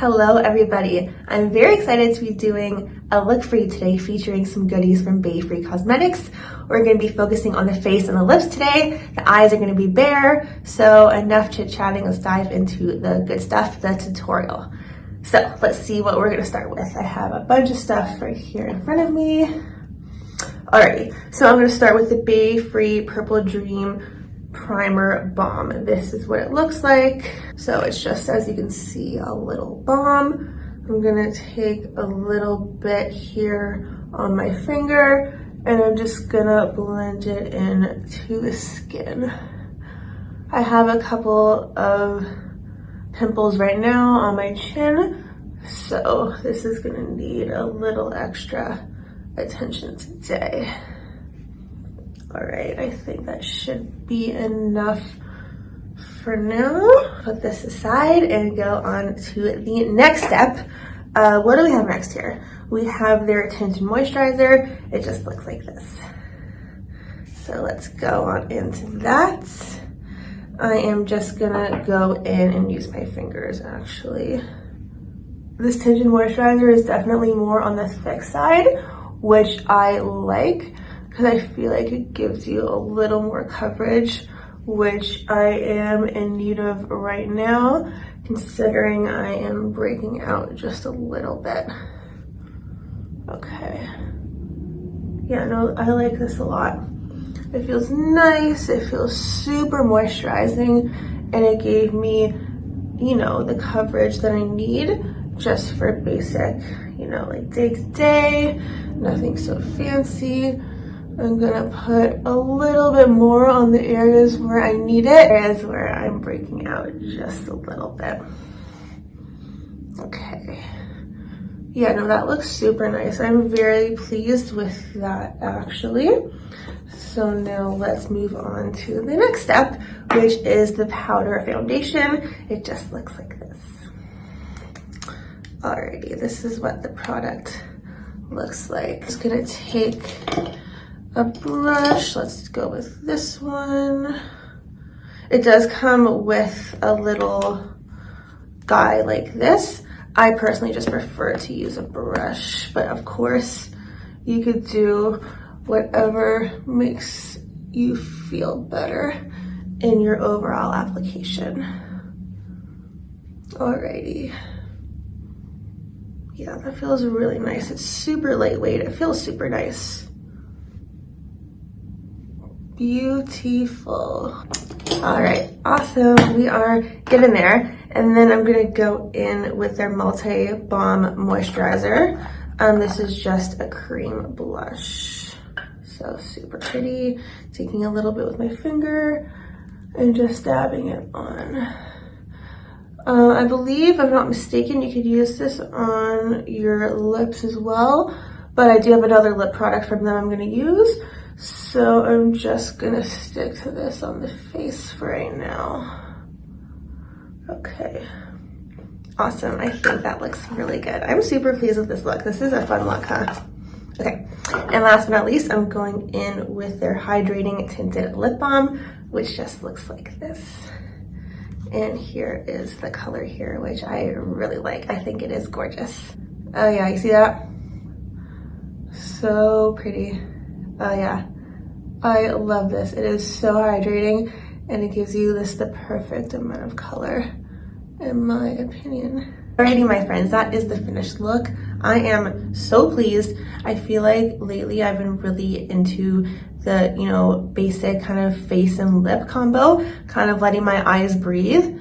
Hello everybody, I'm very excited to be doing a look for you today featuring some goodies from Bayfree Cosmetics. We're going to be focusing on the face and the lips today. The eyes are going to be bare, so enough chit chatting, let's dive into the good stuff, the tutorial. So let's see what we're going to start with. I have a bunch of stuff right here in front of me. Alrighty, so I'm going to start with the Bayfree Purple Dream Primer Balm. This is what it looks like. So it's just, as you can see, a little balm. I'm gonna take a little bit here on my finger and I'm just gonna blend it into the skin. I have a couple of pimples right now on my chin, so this is gonna need a little extra attention today. All right, I think that should be enough for now. Put this aside and go on to the next step. What do we have next here? We have their tinted moisturizer. It just looks like this. So let's go on into that. I am just gonna go in and use my fingers actually. This tinted moisturizer is definitely more on the thick side, which I like, because I feel like it gives you a little more coverage, which I am in need of right now, considering I am breaking out just a little bit. Okay. Yeah, no, I like this a lot. It feels nice, it feels super moisturizing, and it gave me, you know, the coverage that I need just for basic, you know, like day to day, nothing so fancy. I'm gonna put a little bit more on the areas where I need it, areas where I'm breaking out just a little bit. Okay. Yeah, no, that looks super nice. I'm very pleased with that actually. So now let's move on to the next step, which is the powder foundation. It just looks like this. Alrighty, this is what the product looks like. Just gonna take a brush. Let's go with this one. It does come with a little guy like this. I personally just prefer to use a brush, but of course you could do whatever makes you feel better in your overall application. Alrighty. Yeah, that feels really nice. It's super lightweight. It feels super nice. Beautiful. All right, awesome. We are getting there. And then I'm gonna go in with their Multi Balm Moisturizer. This is just a cream blush. So super pretty. Taking a little bit with my finger and just dabbing it on. I believe, if I'm not mistaken, you could use this on your lips as well, but I do have another lip product from them I'm gonna use. So I'm just gonna stick to this on the face for right now. Okay, awesome. I think that looks really good. I'm super pleased with this look. This is a fun look, huh? Okay, and last but not least, I'm going in with their Hydrating Tinted Lip Balm, which just looks like this. And here is the color here, which I really like. I think it is gorgeous. Oh yeah, you see that? So pretty. Oh yeah, I love this. It is so hydrating and it gives you the perfect amount of color, in my opinion. Alrighty, my friends, that is the finished look. I am so pleased. I feel like lately I've been really into the, you know, basic kind of face and lip combo, kind of letting my eyes breathe.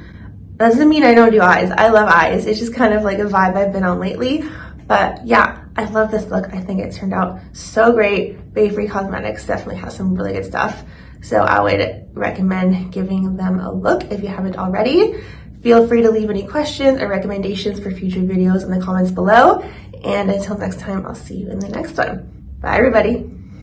That doesn't mean I don't do eyes. I love eyes. It's just kind of like a vibe I've been on lately. But yeah, I love this look. I think it turned out so great. Bayfree Cosmetics definitely has some really good stuff. So I would recommend giving them a look if you haven't already. Feel free to leave any questions or recommendations for future videos in the comments below. And until next time, I'll see you in the next one. Bye, everybody.